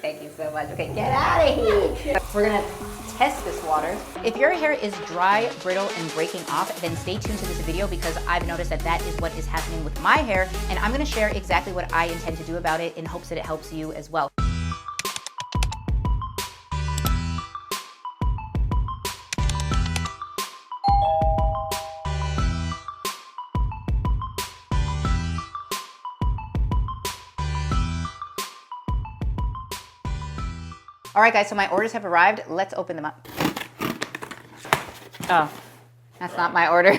Thank you so much. Okay, get out of here. We're gonna test this water. If your hair is dry, brittle, and breaking off, then stay tuned to this video because I've noticed that that is what is happening with my hair, and I'm gonna share exactly what I intend to do about it in hopes that it helps you as well. All right, guys, so my orders have arrived. Let's open them up. Oh, that's not my order.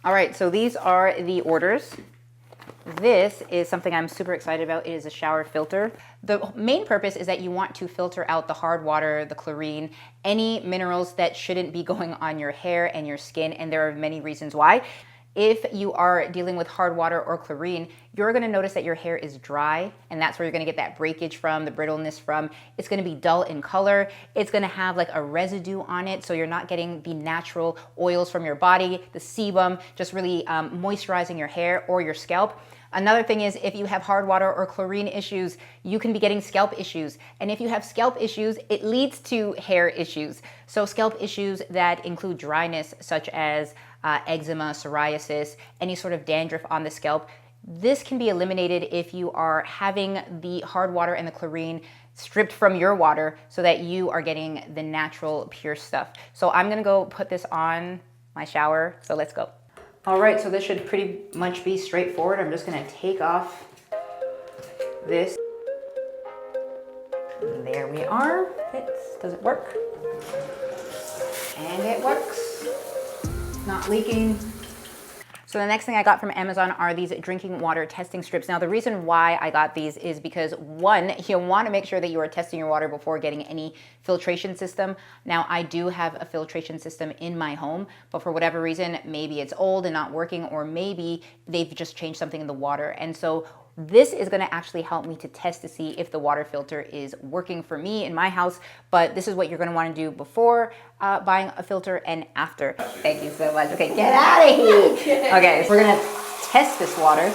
All right, so these are the orders. This is something I'm super excited about. It is a shower filter. The main purpose is that you want to filter out the hard water, the chlorine, any minerals that shouldn't be going on your hair and your skin, and there are many reasons why. If you are dealing with hard water or chlorine, you're gonna notice that your hair is dry, and that's where you're gonna get that breakage from, the brittleness from. It's gonna be dull in color. It's gonna have like a residue on it, so you're not getting the natural oils from your body, the sebum, just really moisturizing your hair or your scalp. Another thing is if you have hard water or chlorine issues, you can be getting scalp issues. And if you have scalp issues, it leads to hair issues. So scalp issues that include dryness, such as eczema, psoriasis, any sort of dandruff on the scalp, this can be eliminated if you are having the hard water and the chlorine stripped from your water so that you are getting the natural pure stuff. So I'm gonna go put this on my shower, so let's go. All right, so this should pretty much be straightforward. I'm just gonna take off this. And there we are. Does it work? And it works. Not leaking. So the next thing I got from Amazon are these drinking water testing strips. Now the reason why I got these is because one, you want to make sure that you are testing your water before getting any filtration system. Now I do have a filtration system in my home, but for whatever reason, maybe it's old and not working, or maybe they've just changed something in the water. And so this is going to actually help me to test to see if the water filter is working for me in my house, but this is what you're going to want to do before buying a filter and after. Thank you so much. Okay, get out of here. Okay, so we're going to test this water.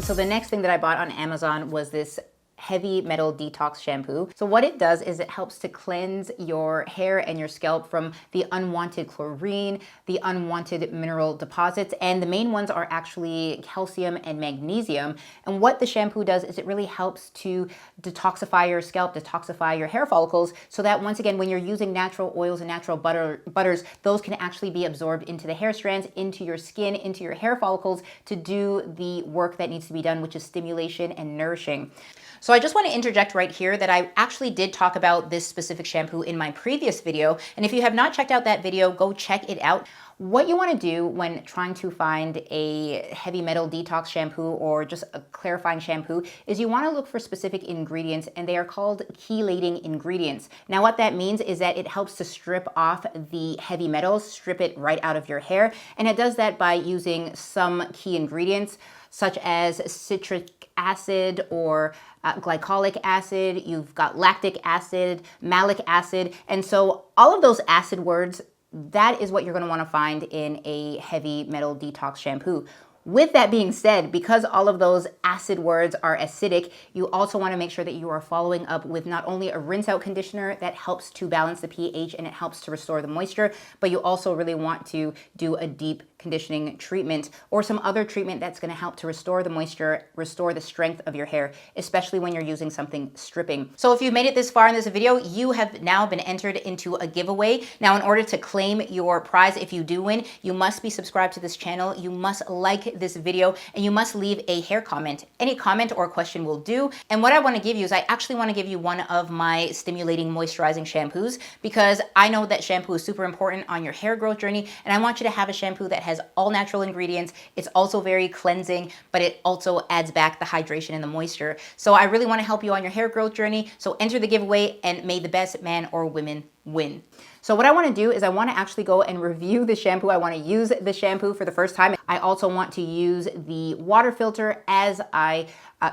So the next thing that I bought on Amazon was this heavy metal detox shampoo. So what it does is it helps to cleanse your hair and your scalp from the unwanted chlorine, the unwanted mineral deposits, and the main ones are actually calcium and magnesium. And what the shampoo does is it really helps to detoxify your scalp, detoxify your hair follicles, so that once again, when you're using natural oils and natural butters, those can actually be absorbed into the hair strands, into your skin, into your hair follicles to do the work that needs to be done, which is stimulation and nourishing. So I just want to interject right here that I actually did talk about this specific shampoo in my previous video. And if you have not checked out that video, go check it out. What you want to do when trying to find a heavy metal detox shampoo or just a clarifying shampoo is you want to look for specific ingredients, and they are called chelating ingredients. Now what that means is that it helps to strip off the heavy metals, strip it right out of your hair, and it does that by using some key ingredients such as citric acid or glycolic acid, you've got lactic acid, malic acid, and so all of those acid words, that is what you're going to want to find in a heavy metal detox shampoo. With that being said, because all of those acid words are acidic, you also want to make sure that you are following up with not only a rinse out conditioner that helps to balance the pH and it helps to restore the moisture, but you also really want to do a deep conditioning treatment or some other treatment that's going to help to restore the moisture, restore the strength of your hair, especially when you're using something stripping. So if you've made it this far in this video, you have now been entered into a giveaway. Now, in order to claim your prize, if you do win, you must be subscribed to this channel, you must like this video, and you must leave a hair comment. Any comment or question will do. And what I want to give you is I actually want to give you one of my stimulating moisturizing shampoos, because I know that shampoo is super important on your hair growth journey, and I want you to have a shampoo that has all natural ingredients. It's also very cleansing, but it also adds back the hydration and the moisture. So I really want to help you on your hair growth journey. So enter the giveaway, and may the best man or women win. So what I want to do is I want to actually go and review the shampoo. I want to use the shampoo for the first time. I also want to use the water filter as I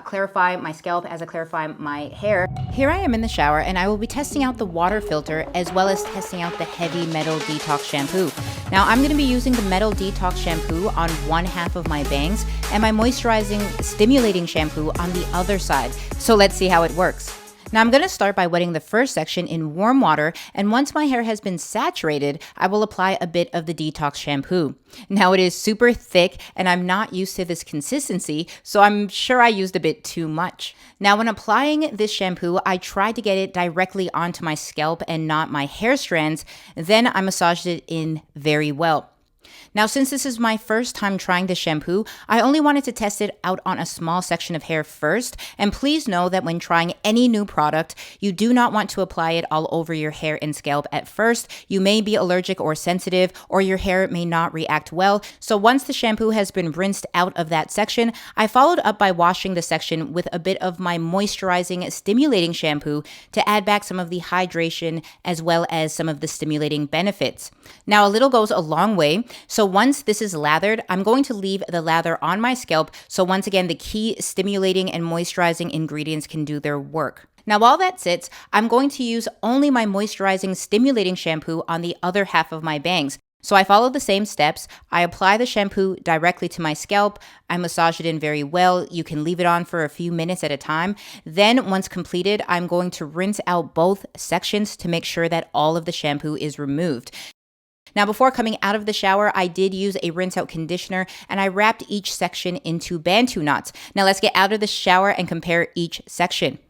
clarify my scalp, as I clarify my hair. Here I am in the shower and I will be testing out the water filter as well as testing out the heavy metal detox shampoo. Now I'm going to be using the metal detox shampoo on one half of my bangs and my moisturizing stimulating shampoo on the other side. So let's see how it works. Now I'm going to start by wetting the first section in warm water, and once my hair has been saturated, I will apply a bit of the detox shampoo. Now it is super thick and I'm not used to this consistency, so I'm sure I used a bit too much. Now when applying this shampoo, I tried to get it directly onto my scalp and not my hair strands, then I massaged it in very well. Now, since this is my first time trying this shampoo, I only wanted to test it out on a small section of hair first. And please know that when trying any new product, you do not want to apply it all over your hair and scalp at first. You may be allergic or sensitive, or your hair may not react well. So once the shampoo has been rinsed out of that section, I followed up by washing the section with a bit of my moisturizing stimulating shampoo to add back some of the hydration as well as some of the stimulating benefits. Now, a little goes a long way. So once this is lathered, I'm going to leave the lather on my scalp. So once again, the key stimulating and moisturizing ingredients can do their work. Now, while that sits, I'm going to use only my moisturizing stimulating shampoo on the other half of my bangs. So I follow the same steps. I apply the shampoo directly to my scalp. I massage it in very well. You can leave it on for a few minutes at a time. Then once completed, I'm going to rinse out both sections to make sure that all of the shampoo is removed. Now, before coming out of the shower, I did use a rinse out conditioner and I wrapped each section into Bantu knots. Now let's get out of the shower and compare each section.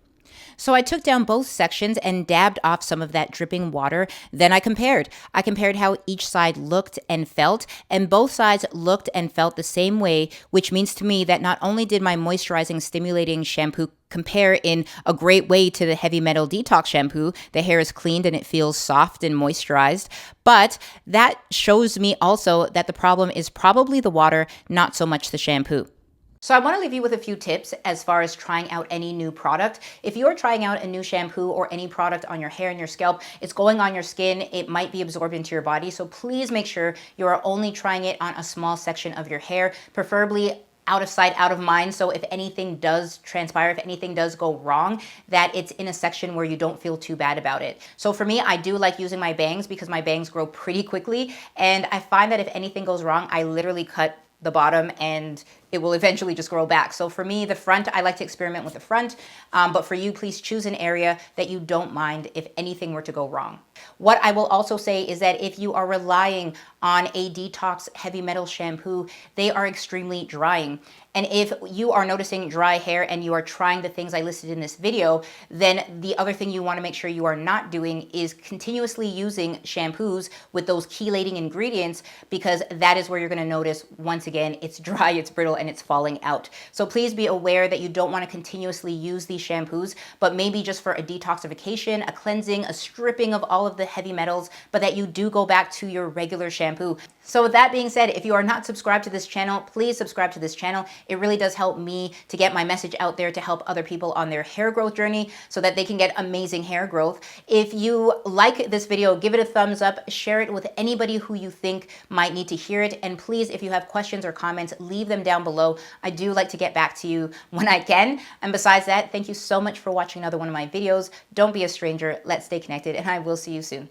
So I took down both sections and dabbed off some of that dripping water. Then I compared. I compared how each side looked and felt, and both sides looked and felt the same way, which means to me that not only did my moisturizing stimulating shampoo compare in a great way to the heavy metal detox shampoo, the hair is cleaned and it feels soft and moisturized, but that shows me also that the problem is probably the water, not so much the shampoo. So I want to leave you with a few tips as far as trying out any new product. If you're trying out a new shampoo or any product on your hair and your scalp, it's going on your skin, it might be absorbed into your body. So please make sure you are only trying it on a small section of your hair, preferably out of sight, out of mind. So if anything does transpire, if anything does go wrong, that it's in a section where you don't feel too bad about it. So for me, I do like using my bangs because my bangs grow pretty quickly. And I find that if anything goes wrong, I literally cut the bottom and it will eventually just grow back. So for me, the front, I like to experiment with the front, but for you, please choose an area that you don't mind if anything were to go wrong. What I will also say is that if you are relying on a detox heavy metal shampoo, they are extremely drying. And if you are noticing dry hair and you are trying the things I listed in this video, then the other thing you want to make sure you are not doing is continuously using shampoos with those chelating ingredients, because that is where you're going to notice, once again, it's dry, it's brittle, and it's falling out. So please be aware that you don't want to continuously use these shampoos, but maybe just for a detoxification, a cleansing, a stripping of all of the heavy metals, but that you do go back to your regular shampoo. So with that being said, if you are not subscribed to this channel, please subscribe to this channel. It really does help me to get my message out there to help other people on their hair growth journey so that they can get amazing hair growth. If you like this video, give it a thumbs up, share it with anybody who you think might need to hear it. And please, if you have questions or comments, leave them down below. I do like to get back to you when I can. And besides that, thank you so much for watching another one of my videos. Don't be a stranger. Let's stay connected, and I will see you soon.